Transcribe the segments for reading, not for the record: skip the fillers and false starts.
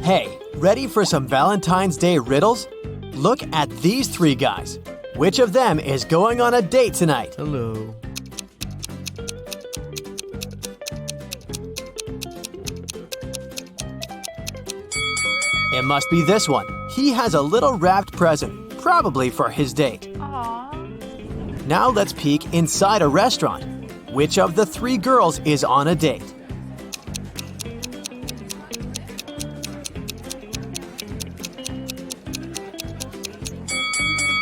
Hey, ready for some Valentine's Day riddles? Look at these three guys. Which of them is going on a date tonight? Hello. It must be this one. He has a little wrapped present, probably for his date. Aww. Now let's peek inside a restaurant. Which of the three girls is on a date?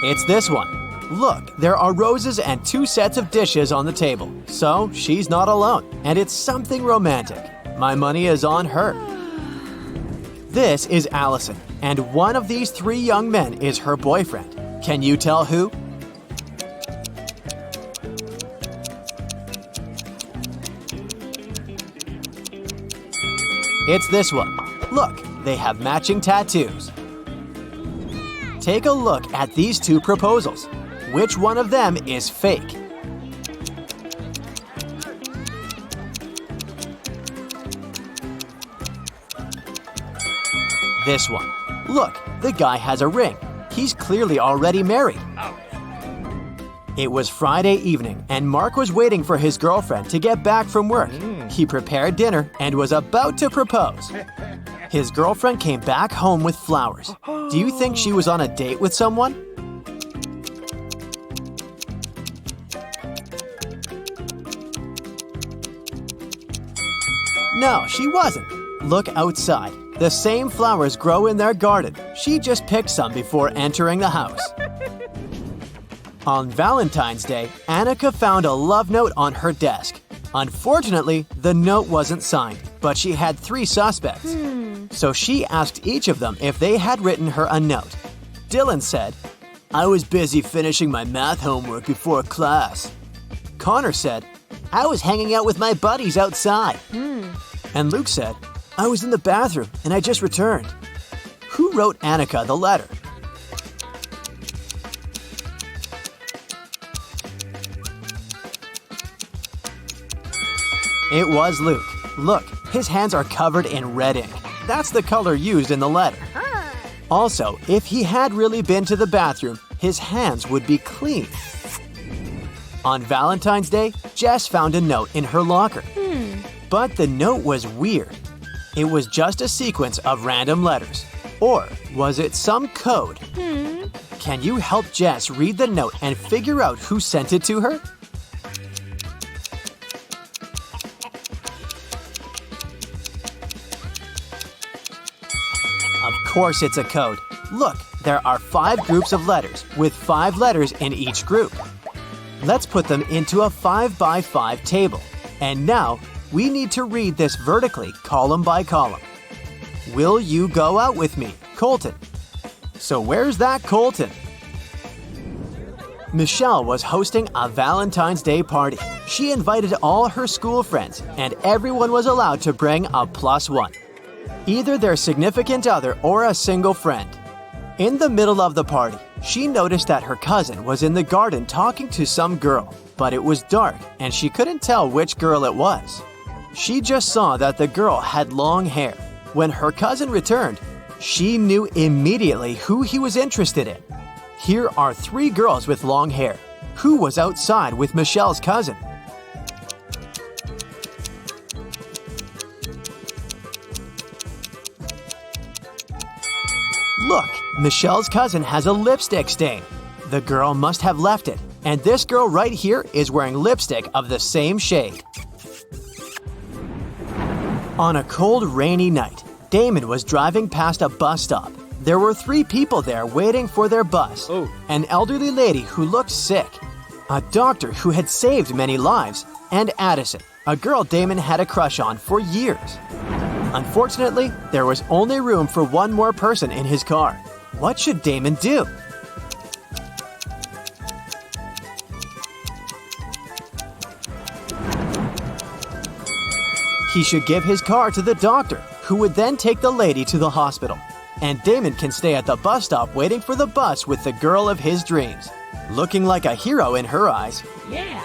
It's this one. Look, there are roses and two sets of dishes on the table. So she's not alone, and it's something romantic. My money is on her. This is Allison, and one of these three young men is her boyfriend. Can you tell who? It's this one. Look, they have matching tattoos. Take a look at these two proposals. Which one of them is fake? This one. Look, the guy has a ring. He's clearly already married. It was Friday evening, and Mark was waiting for his girlfriend to get back from work. He prepared dinner and was about to propose. His girlfriend came back home with flowers. Do you think she was on a date with someone? No, she wasn't. Look outside. The same flowers grow in their garden. She just picked some before entering the house. On Valentine's Day, Annika found a love note on her desk. Unfortunately, the note wasn't signed, but she had three suspects. So she asked each of them if they had written her a note. Dylan said, "I was busy finishing my math homework before class." Connor said, "I was hanging out with my buddies outside." And Luke said, "I was in the bathroom and I just returned." Who wrote Annika the letter? It was Luke. Look, his hands are covered in red ink. That's the color used in the letter. Also, if he had really been to the bathroom, his hands would be clean. On Valentine's Day, Jess found a note in her locker. But the note was weird. It was just a sequence of random letters. Or was it some code? Can you help Jess read the note and figure out who sent it to her? Of course it's a code. Look, there are 5 groups of letters with 5 letters in each group. Let's put them into a 5x5 table. And now, we need to read this vertically, column by column. Will you go out with me, Colton? So where's that Colton? Michelle was hosting a Valentine's Day party. She invited all her school friends, and everyone was allowed to bring a +1. Either their significant other or a single friend. In the middle of the party, she noticed that her cousin was in the garden talking to some girl, but it was dark and she couldn't tell which girl it was. She just saw that the girl had long hair. When her cousin returned, she knew immediately who he was interested in. Here are 3 girls with long hair. Who was outside with Michelle's cousin? Look, Michelle's cousin has a lipstick stain. The girl must have left it, and this girl right here is wearing lipstick of the same shade. On a cold, rainy night, Damon was driving past a bus stop. There were 3 people there waiting for their bus. An elderly lady who looked sick, a doctor who had saved many lives, and Addison, a girl Damon had a crush on for years. Unfortunately, there was only room for one more person in his car. What should Damon do? He should give his car to the doctor, who would then take the lady to the hospital. And Damon can stay at the bus stop waiting for the bus with the girl of his dreams. Looking like a hero in her eyes. Yeah.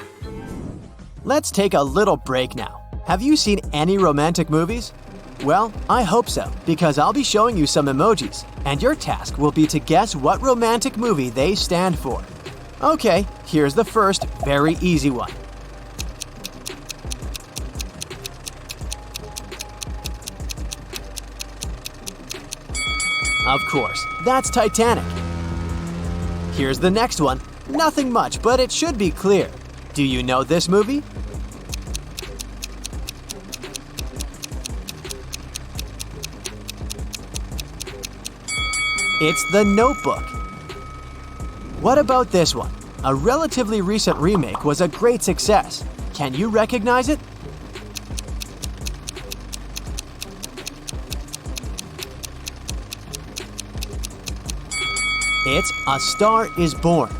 Let's take a little break now. Have you seen any romantic movies? Well, I hope so, because I'll be showing you some emojis, and your task will be to guess what romantic movie they stand for. Okay, here's the first very easy one. Of course, that's Titanic. Here's the next one. Nothing much, but it should be clear. Do you know this movie? It's The Notebook. What about this one? A relatively recent remake was a great success. Can you recognize it? It's A Star is Born.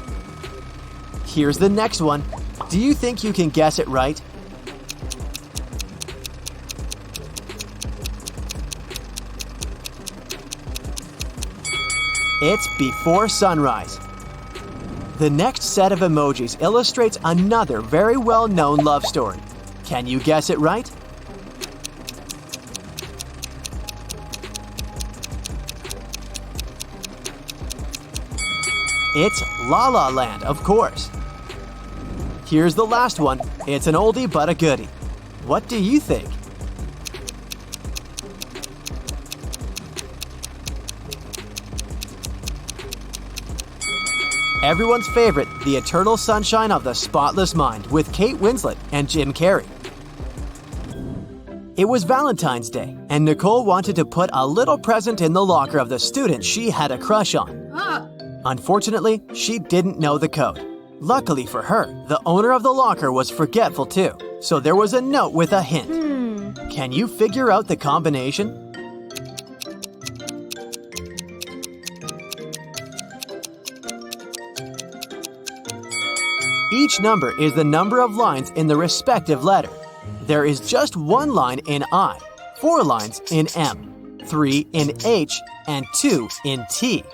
Here's the next one. Do you think you can guess it right? It's Before Sunrise. The next set of emojis illustrates another very well-known love story. Can you guess it right? It's La La Land, of course. Here's the last one. It's an oldie but a goodie. What do you think? Everyone's favorite, The Eternal Sunshine of the Spotless Mind with Kate Winslet and Jim Carrey. It was Valentine's Day, and Nicole wanted to put a little present in the locker of the student she had a crush on. Unfortunately, she didn't know the code. Luckily for her, the owner of the locker was forgetful too, so there was a note with a hint. Can you figure out the combination? Each number is the number of lines in the respective letter. There is just one line in I, 4 lines in M, 3 in H, and 2 in T.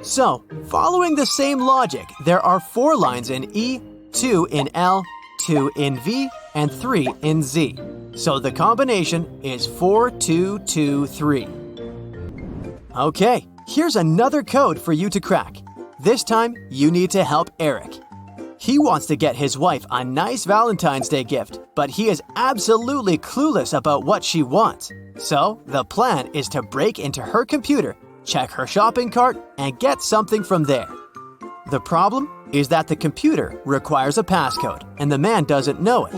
So, following the same logic, there are 4 lines in E, 2 in L, 2 in V, and 3 in Z. So the combination is 4, 2, 2, 3. Okay, here's another code for you to crack. This time, you need to help Eric. He wants to get his wife a nice Valentine's Day gift, but he is absolutely clueless about what she wants. So, the plan is to break into her computer, check her shopping cart, and get something from there. The problem is that the computer requires a passcode, and the man doesn't know it.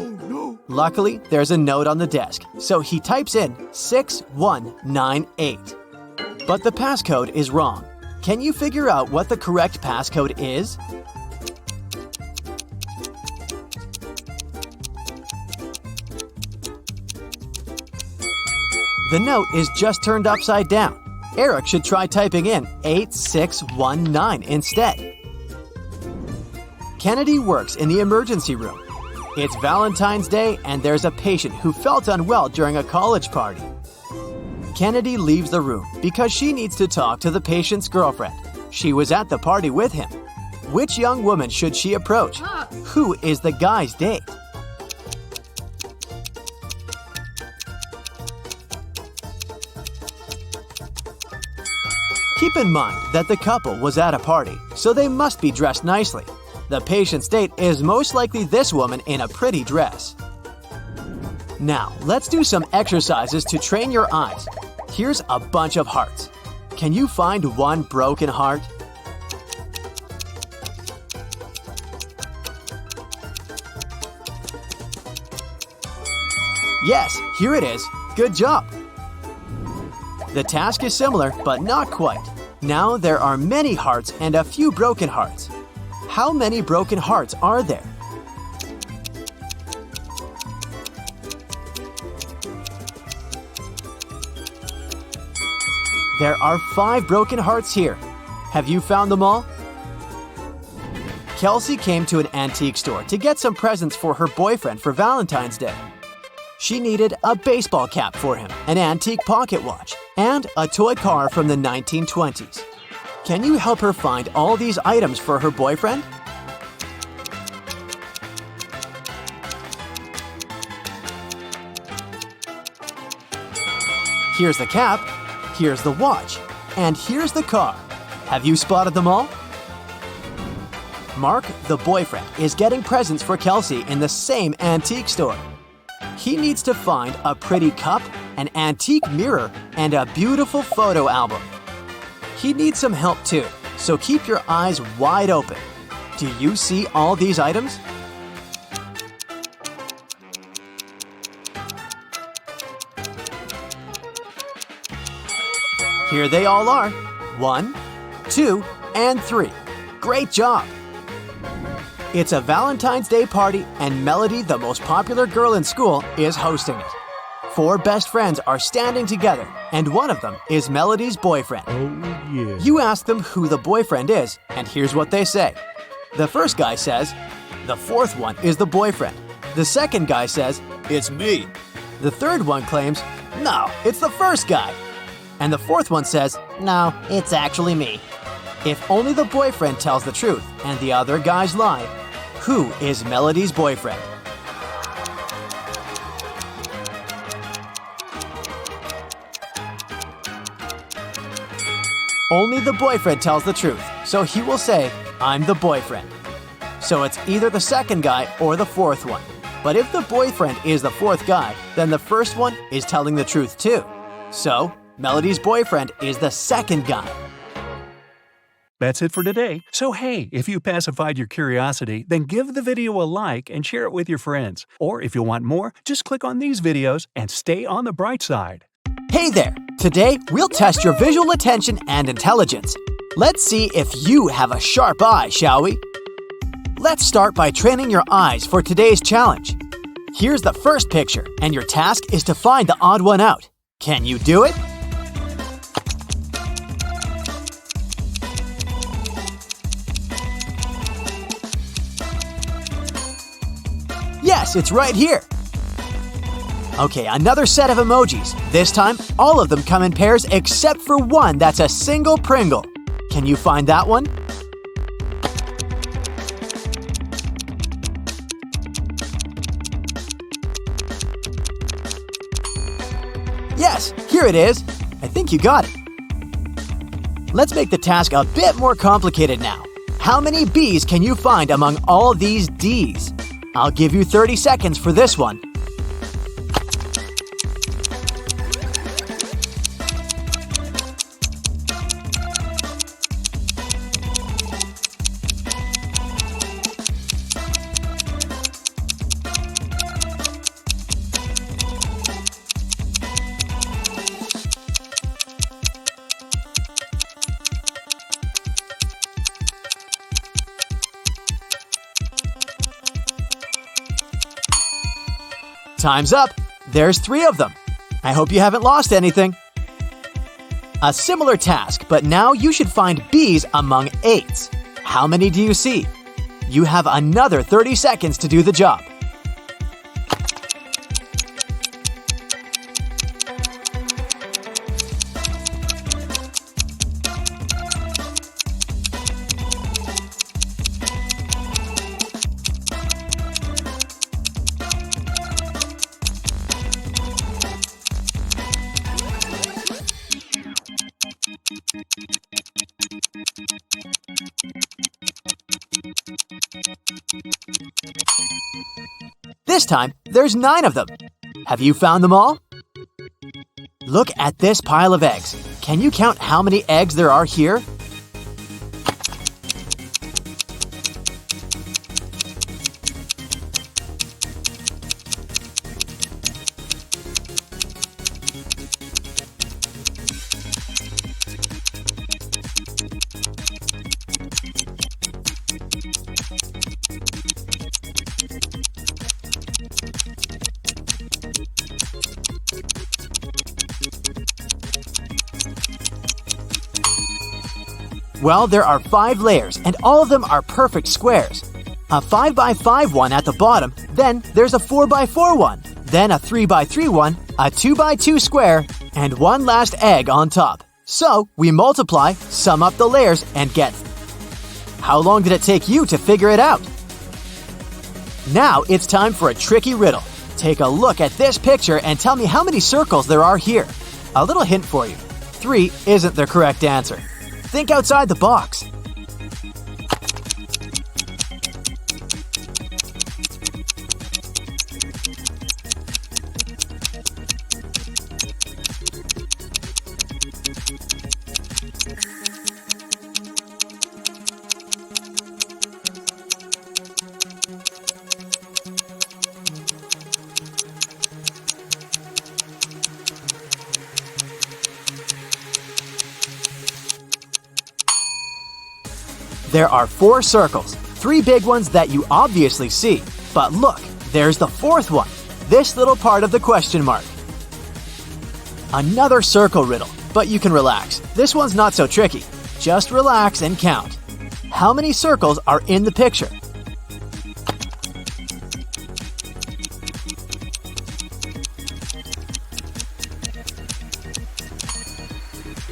Luckily, there's a note on the desk, so he types in 6198. But the passcode is wrong. Can you figure out what the correct passcode is? The note is just turned upside down. Eric should try typing in 8619 instead. Kennedy works in the emergency room. It's Valentine's Day and there's a patient who felt unwell during a college party. Kennedy leaves the room because she needs to talk to the patient's girlfriend. She was at the party with him. Which young woman should she approach? Who is the guy's date? Keep in mind that the couple was at a party, so they must be dressed nicely. The patient's date is most likely this woman in a pretty dress. Now, let's do some exercises to train your eyes. Here's a bunch of hearts. Can you find one broken heart? Yes, here it is. Good job. The task is similar, but not quite. Now there are many hearts and a few broken hearts. How many broken hearts are there? There are 5 broken hearts here. Have you found them all? Kelsey came to an antique store to get some presents for her boyfriend for Valentine's Day. She needed a baseball cap for him, an antique pocket watch, and a toy car from the 1920s. Can you help her find all these items for her boyfriend? Here's the cap, here's the watch, and here's the car. Have you spotted them all? Mark, the boyfriend, is getting presents for Kelsey in the same antique store. He needs to find a pretty cup, an antique mirror, and a beautiful photo album. He needs some help too, so keep your eyes wide open. Do you see all these items? Here they all are. 1, 2, and 3. Great job! It's a Valentine's Day party, and Melody, the most popular girl in school, is hosting it. 4 best friends are standing together, and one of them is Melody's boyfriend. Oh, yeah. You ask them who the boyfriend is, and here's what they say. The first guy says, "The fourth one is the boyfriend." The second guy says, "It's me." The third one claims, "No, it's the first guy." And the fourth one says, "No, it's actually me." If only the boyfriend tells the truth and the other guys lie, who is Melody's boyfriend? Only the boyfriend tells the truth, so he will say, "I'm the boyfriend." So it's either the second guy or the fourth one. But if the boyfriend is the fourth guy, then the first one is telling the truth too. So Melody's boyfriend is the second guy. That's it for today. So hey, if you pacified your curiosity, then give the video a like and share it with your friends. Or if you want more, just click on these videos and stay on the bright side. Hey there! Today, we'll test your visual attention and intelligence. Let's see if you have a sharp eye, shall we? Let's start by training your eyes for today's challenge. Here's the first picture, and your task is to find the odd one out. Can you do it? Yes, it's right here. Okay, another set of emojis. This time, all of them come in pairs except for one that's a single Pringle. Can you find that one? Yes, here it is. I think you got it. Let's make the task a bit more complicated now. How many B's can you find among all these D's? I'll give you 30 seconds for this one. Time's up! There's 3 of them. I hope you haven't lost anything. A similar task, but now you should find B's among 8s. How many do you see? You have another 30 seconds to do the job. This time, there's 9 of them. Have you found them all? Look at this pile of eggs. Can you count how many eggs there are here? Well, there are 5 layers, and all of them are perfect squares. A 5x5 one at the bottom, then there's a 4x4 one, then a 3x3 one, a 2x2 square, and one last egg on top. So, we multiply, sum up the layers, and get. How long did it take you to figure it out? Now it's time for a tricky riddle. Take a look at this picture and tell me how many circles there are here. A little hint for you. 3 isn't the correct answer. Think outside the box. There are 4 circles, 3 big ones that you obviously see. But look, there's the 4th one, this little part of the question mark. Another circle riddle, but you can relax. This one's not so tricky. Just relax and count. How many circles are in the picture?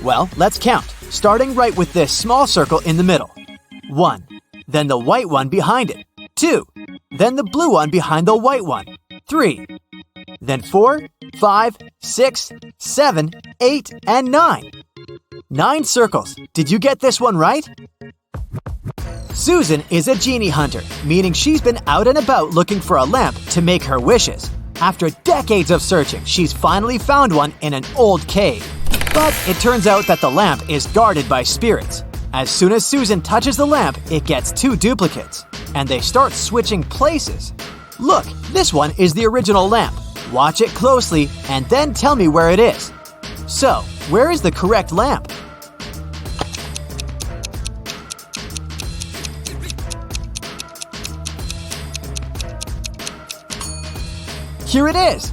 Well, let's count, starting right with this small circle in the middle. 1. Then the white one behind it. 2. Then the blue one behind the white one. 3. Then 4, 5, 6, 7, 8, and 9. 9 circles. Did you get this one right? Susan is a genie hunter, meaning she's been out and about looking for a lamp to make her wishes. After decades of searching, she's finally found one in an old cave. But it turns out that the lamp is guarded by spirits. As soon as Susan touches the lamp, it gets 2 duplicates, and they start switching places. Look, this one is the original lamp. Watch it closely and then tell me where it is. So, where is the correct lamp? Here it is!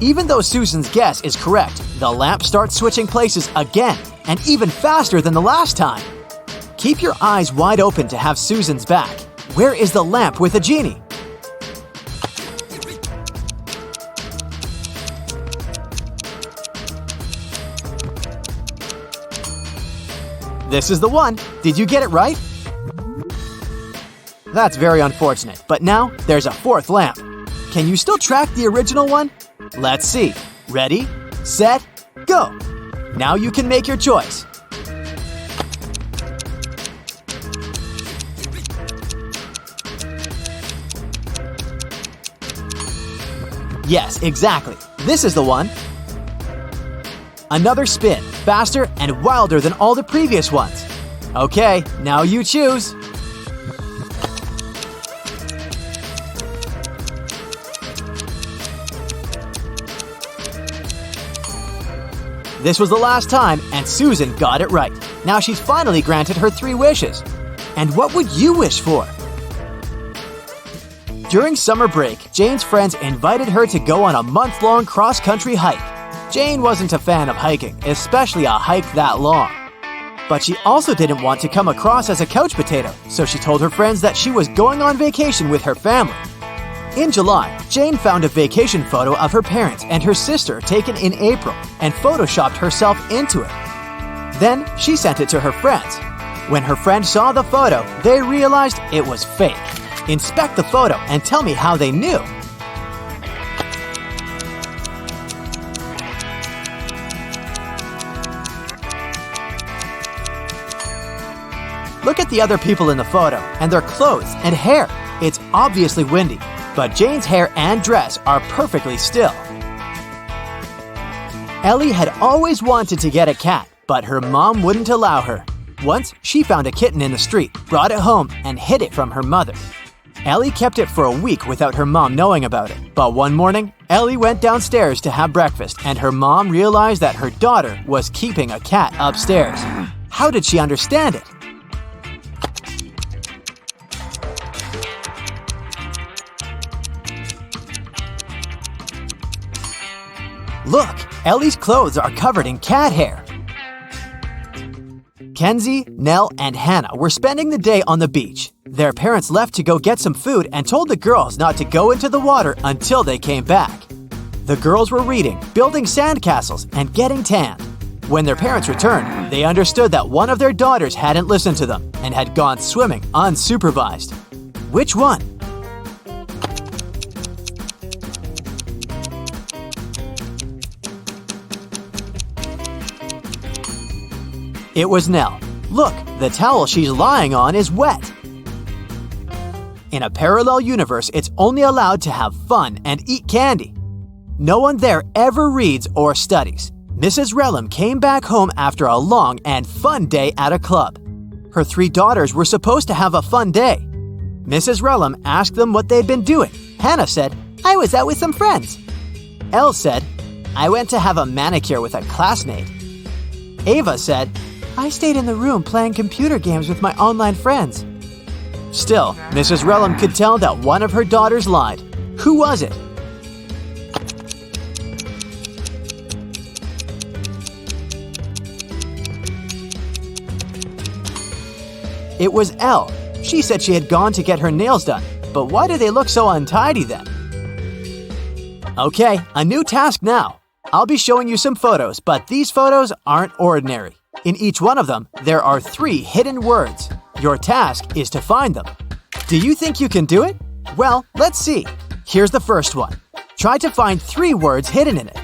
Even though Susan's guess is correct, the lamp starts switching places again, and even faster than the last time. Keep your eyes wide open to have Susan's back. Where is the lamp with a genie? This is the one. Did you get it right? That's very unfortunate, but now there's a 4th lamp. Can you still track the original one? Let's see. Ready, set, go! Now you can make your choice. Yes, exactly. This is the one. Another spin, faster and wilder than all the previous ones. Okay, now you choose. This was the last time, and Susan got it right. Now she's finally granted her 3 wishes. And what would you wish for? During summer break, Jane's friends invited her to go on a month-long cross-country hike. Jane wasn't a fan of hiking, especially a hike that long. But she also didn't want to come across as a couch potato, so she told her friends that she was going on vacation with her family. In July, Jane found a vacation photo of her parents and her sister taken in April and photoshopped herself into it. Then she sent it to her friends. When her friends saw the photo, they realized it was fake. Inspect the photo and tell me how they knew. Look at the other people in the photo and their clothes and hair. It's obviously windy, but Jane's hair and dress are perfectly still. Ellie had always wanted to get a cat, but her mom wouldn't allow her. Once, she found a kitten in the street, brought it home, and hid it from her mother. Ellie kept it for a week without her mom knowing about it. But one morning, Ellie went downstairs to have breakfast, and her mom realized that her daughter was keeping a cat upstairs. How did she understand it? Look, Ellie's clothes are covered in cat hair. Kenzie, Nell, and Hannah were spending the day on the beach. Their parents left to go get some food and told the girls not to go into the water until they came back. The girls were reading, building sandcastles, and getting tanned. When their parents returned, they understood that one of their daughters hadn't listened to them and had gone swimming unsupervised. Which one? It was Nell. Look, the towel she's lying on is wet. In a parallel universe, it's only allowed to have fun and eat candy. No one there ever reads or studies. Mrs. Relum came back home after a long and fun day at a club. Her 3 daughters were supposed to have a fun day. Mrs. Relum asked them what they'd been doing. Hannah said, "I was out with some friends." Elle said, "I went to have a manicure with a classmate." Ava said, "I stayed in the room playing computer games with my online friends." Still, Mrs. Relum could tell that one of her daughters lied. Who was it? It was Elle. She said she had gone to get her nails done, but why do they look so untidy then? Okay, a new task now. I'll be showing you some photos, but these photos aren't ordinary. In each one of them, there are 3 hidden words. Your task is to find them. Do you think you can do it? Well, let's see. Here's the first one. Try to find 3 words hidden in it.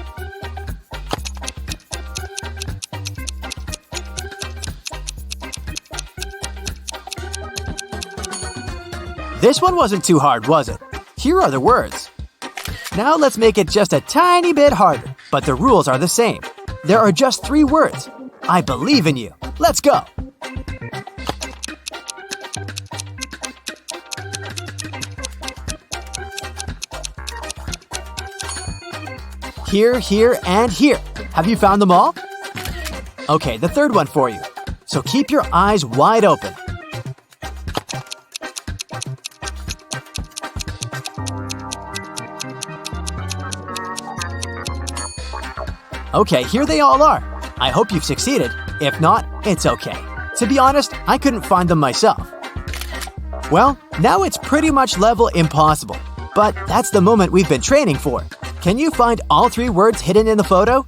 This one wasn't too hard, was it? Here are the words. Now let's make it just a tiny bit harder, but the rules are the same. There are just 3 words. I believe in you. Let's go. Here, here, and here. Have you found them all? Okay, the third one for you. So keep your eyes wide open. Okay, here they all are. I hope you've succeeded. If not, it's okay. To be honest, I couldn't find them myself. Well, now it's pretty much level impossible. But that's the moment we've been training for. Can you find all 3 words hidden in the photo?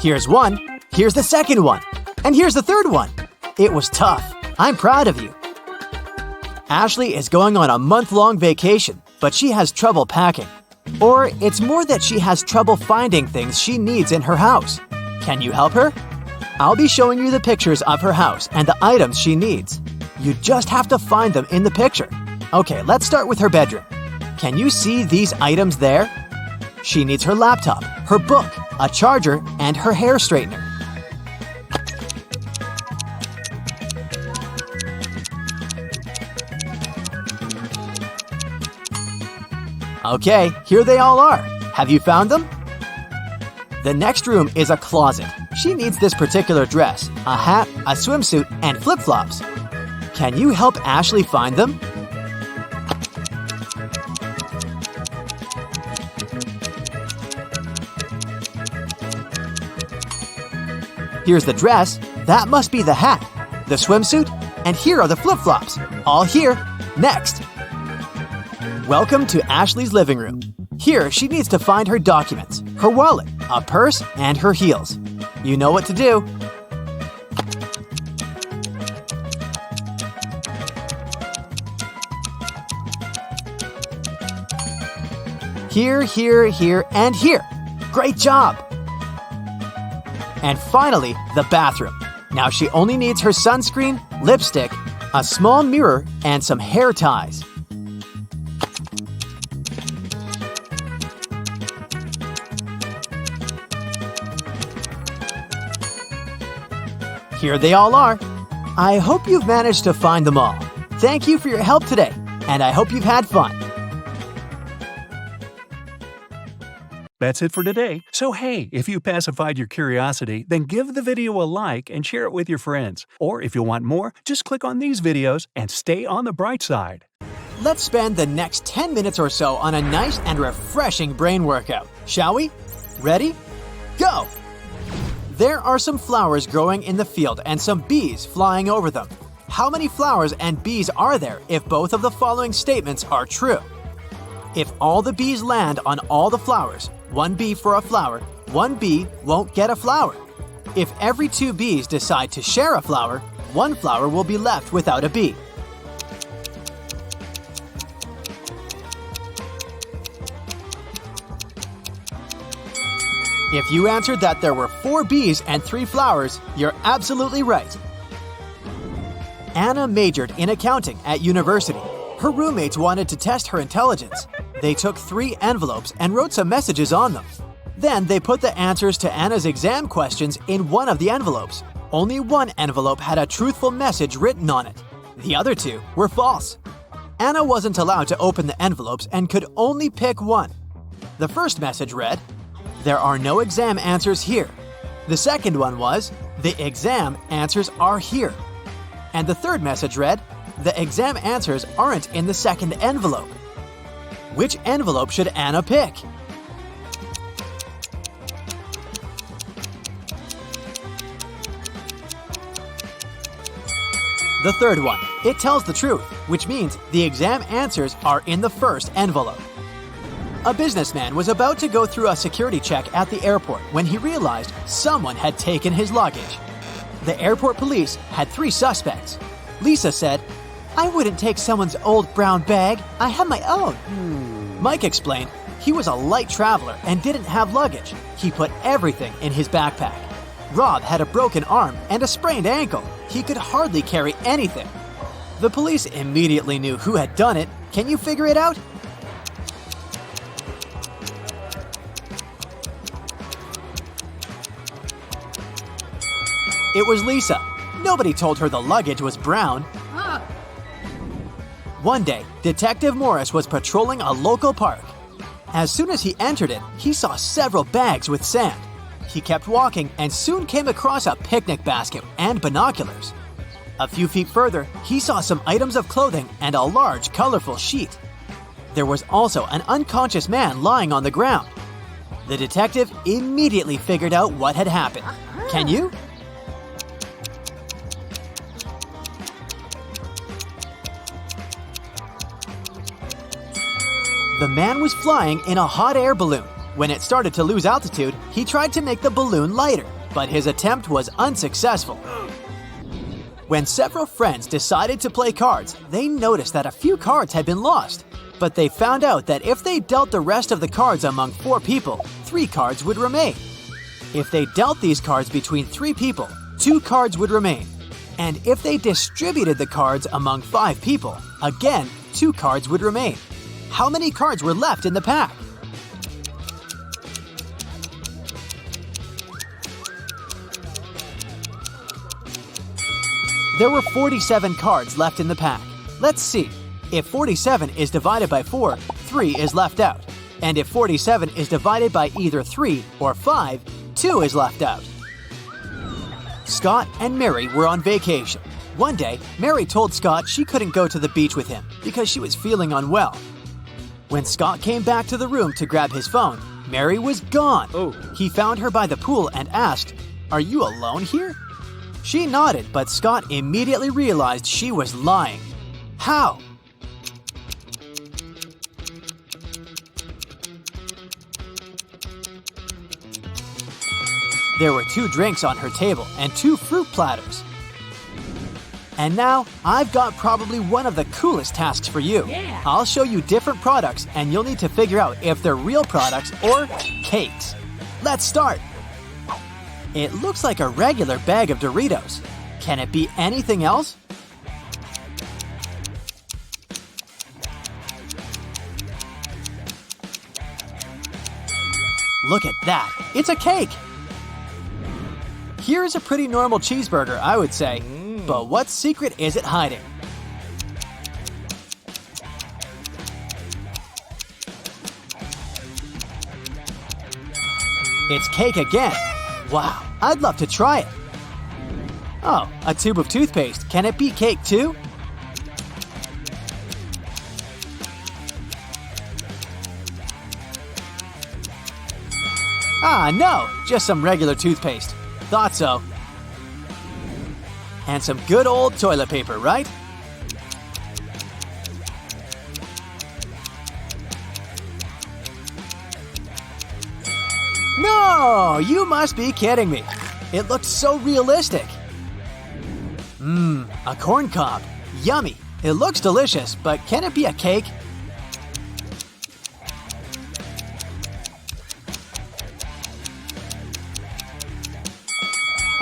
Here's one, here's the second one, and here's the third one. It was tough. I'm proud of you. Ashley is going on a month-long vacation, but she has trouble packing. Or it's more that she has trouble finding things she needs in her house. Can you help her? I'll be showing you the pictures of her house and the items she needs. You just have to find them in the picture. Okay, let's start with her bedroom. Can you see these items there? She needs her laptop, her book, a charger, and her hair straightener. Okay, here they all are. Have you found them? The next room is a closet. She needs this particular dress, a hat, a swimsuit, and flip-flops. Can you help Ashley find them? Here's the dress. That must be the hat. The swimsuit. And here are the flip-flops. All here. Next. Welcome to Ashley's living room. Here, she needs to find her documents, her wallet, a purse, and her heels. You know what to do. Here, here, here, and here. Great job! And finally, the bathroom. Now she only needs her sunscreen, lipstick, a small mirror, and some hair ties. Here they all are. I hope you've managed to find them all. Thank you for your help today, and I hope you've had fun. That's it for today. So hey, if you pacified your curiosity, then give the video a like and share it with your friends. Or if you want more, just click on these videos and stay on the bright side. Let's spend the next 10 minutes or so on a nice and refreshing brain workout, shall we? Ready? Go! There are some flowers growing in the field and some bees flying over them. How many flowers and bees are there if both of the following statements are true? If all the bees land on all the flowers, 1 bee for a flower, 1 bee won't get a flower. If every 2 bees decide to share a flower, 1 flower will be left without a bee. If you answered that there were 4 bees and 3 flowers, you're absolutely right. Anna majored in accounting at university. Her roommates wanted to test her intelligence. They took 3 envelopes and wrote some messages on them. Then they put the answers to Anna's exam questions in one of the envelopes. Only one envelope had a truthful message written on it. The other 2 were false. Anna wasn't allowed to open the envelopes and could only pick one. The first message read, "There are no exam answers here." The second one was, "The exam answers are here." And the third message read, "The exam answers aren't in the second envelope." Which envelope should Anna pick? The third one. It tells the truth, which means the exam answers are in the first envelope. A businessman was about to go through a security check at the airport when he realized someone had taken his luggage. The airport police had 3 suspects. Lisa said, "I wouldn't take someone's old brown bag. I have my own." Mike explained he was a light traveler and didn't have luggage. He put everything in his backpack. Rob had a broken arm and a sprained ankle. He could hardly carry anything. The police immediately knew who had done it. Can you figure it out? It was Lisa. Nobody told her the luggage was brown. One day, Detective Morris was patrolling a local park. As soon as he entered it, he saw several bags with sand. He kept walking and soon came across a picnic basket and binoculars. A few feet further, he saw some items of clothing and a large, colorful sheet. There was also an unconscious man lying on the ground. The detective immediately figured out what had happened. Can you? The man was flying in a hot air balloon. When it started to lose altitude, he tried to make the balloon lighter, but his attempt was unsuccessful. When several friends decided to play cards, they noticed that a few cards had been lost. But they found out that if they dealt the rest of the cards among 4 people, 3 cards would remain. If they dealt these cards between 3 people, 2 cards would remain. And if they distributed the cards among 5 people, again, 2 cards would remain. How many cards were left in the pack? There were 47 cards left in the pack. Let's see. If 47 is divided by 4, 3 is left out. And if 47 is divided by either 3 or 5, 2 is left out. Scott and Mary were on vacation. One day, Mary told Scott she couldn't go to the beach with him because she was feeling unwell. When Scott came back to the room to grab his phone, Mary was gone. He found her by the pool and asked, "Are you alone here?" She nodded, but Scott immediately realized she was lying. How? There were 2 drinks on her table and 2 fruit platters. And now, I've got probably one of the coolest tasks for you. Yeah. I'll show you different products and you'll need to figure out if they're real products or cakes. Let's start. It looks like a regular bag of Doritos. Can it be anything else? Look at that. It's a cake. Here's a pretty normal cheeseburger, I would say. But what secret is it hiding? It's cake again. Wow, I'd love to try it. Oh, a tube of toothpaste. Can it be cake too? Ah, no, just some regular toothpaste. Thought so. And some good old toilet paper, right? No, you must be kidding me. It looks so realistic. A corn cob. Yummy. It looks delicious, but can it be a cake?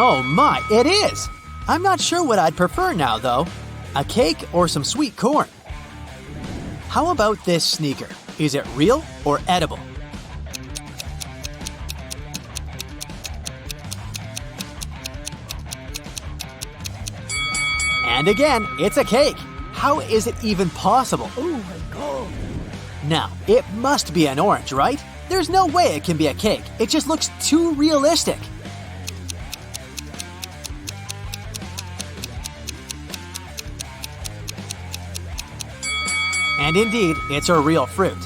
Oh my, it is! I'm not sure what I'd prefer now, though. A cake or some sweet corn? How about this sneaker? Is it real or edible? And again, it's a cake. How is it even possible? Oh my god. Now, it must be an orange, right? There's no way it can be a cake. It just looks too realistic. And indeed, it's a real fruit.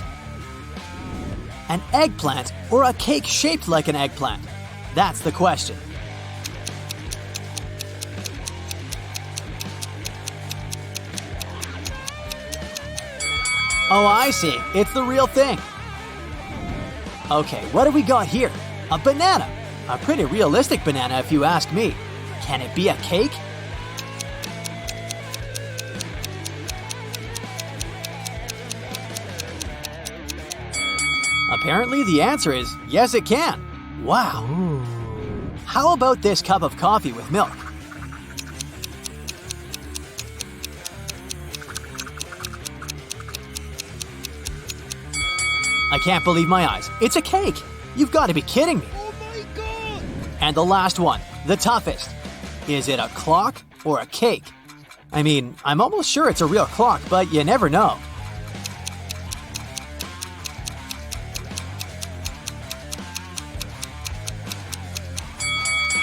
An eggplant or a cake shaped like an eggplant? That's the question. Oh, I see. It's the real thing. Okay, what do we got here? A banana. A pretty realistic banana if you ask me. Can it be a cake? Apparently the answer is yes, it can. Wow. How about this cup of coffee with milk? I can't believe my eyes. It's a cake. You've got to be kidding me. Oh my god. And the last one, the toughest. Is it a clock or a cake? I mean, I'm almost sure it's a real clock, but you never know.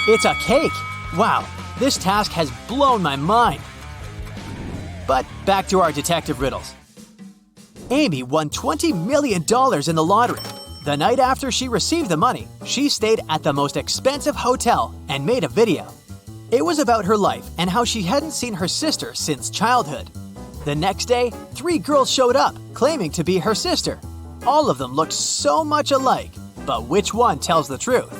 It's a cake! Wow, this task has blown my mind. But back to our detective riddles. Amy won $20 million in the lottery. The night after she received the money, she stayed at the most expensive hotel and made a video. It was about her life and how she hadn't seen her sister since childhood. The next day, 3 girls showed up, claiming to be her sister. All of them looked so much alike, but which one tells the truth?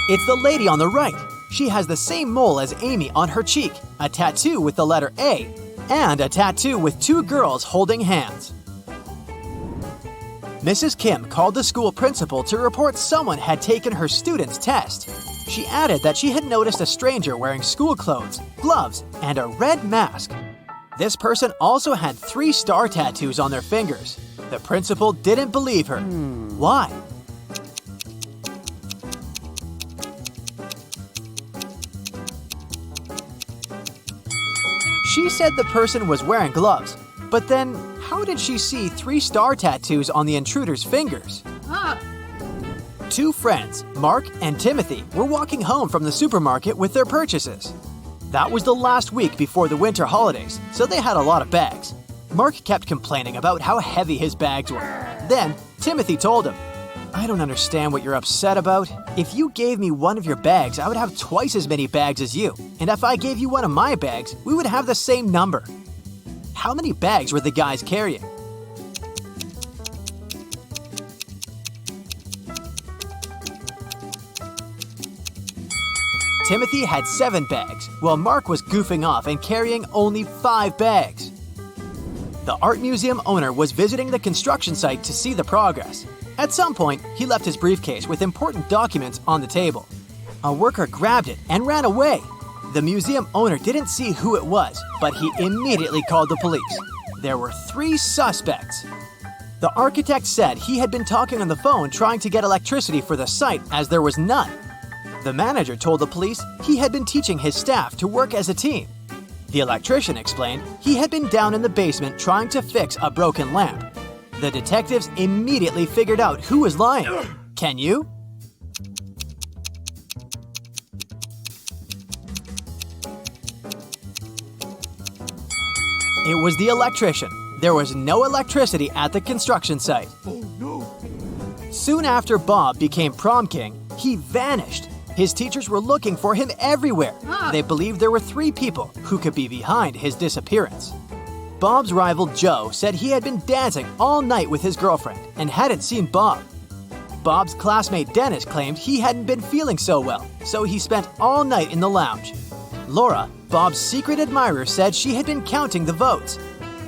It's the lady on the right. She has the same mole as Amy on her cheek, a tattoo with the letter A, and a tattoo with 2 girls holding hands. Mrs. Kim called the school principal to report someone had taken her student's test. She added that she had noticed a stranger wearing school clothes, gloves, and a red mask. This person also had 3 star tattoos on their fingers. The principal didn't believe her. Why? She said the person was wearing gloves, but then how did she see 3 star tattoos on the intruder's fingers? 2 friends, Mark and Timothy, were walking home from the supermarket with their purchases. That was the last week before the winter holidays, so they had a lot of bags. Mark kept complaining about how heavy his bags were. Then, Timothy told him, "I don't understand what you're upset about. If you gave me one of your bags, I would have twice as many bags as you. And if I gave you one of my bags, we would have the same number." How many bags were the guys carrying? Timothy had 7 bags, while Mark was goofing off and carrying only 5 bags. The art museum owner was visiting the construction site to see the progress. At some point, he left his briefcase with important documents on the table. A worker grabbed it and ran away. The museum owner didn't see who it was, but he immediately called the police. There were 3 suspects. The architect said he had been talking on the phone trying to get electricity for the site as there was none. The manager told the police he had been teaching his staff to work as a team. The electrician explained he had been down in the basement trying to fix a broken lamp. The detectives immediately figured out who was lying. Can you? It was the electrician. There was no electricity at the construction site. Oh no. Soon after Bob became prom king, he vanished. His teachers were looking for him everywhere. They believed there were 3 people who could be behind his disappearance. Bob's rival Joe said he had been dancing all night with his girlfriend and hadn't seen Bob. Bob's classmate Dennis claimed he hadn't been feeling so well, so he spent all night in the lounge. Laura, Bob's secret admirer, said she had been counting the votes.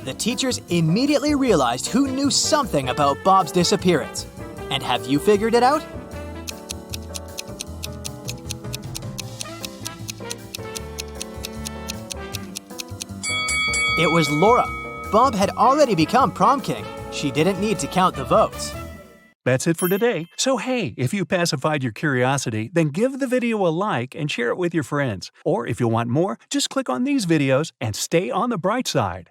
The teachers immediately realized who knew something about Bob's disappearance. And have you figured it out? It was Laura. Bob had already become prom king. She didn't need to count the votes. That's it for today. So hey, if you pacified your curiosity, then give the video a like and share it with your friends. Or if you want more, just click on these videos and stay on the bright side.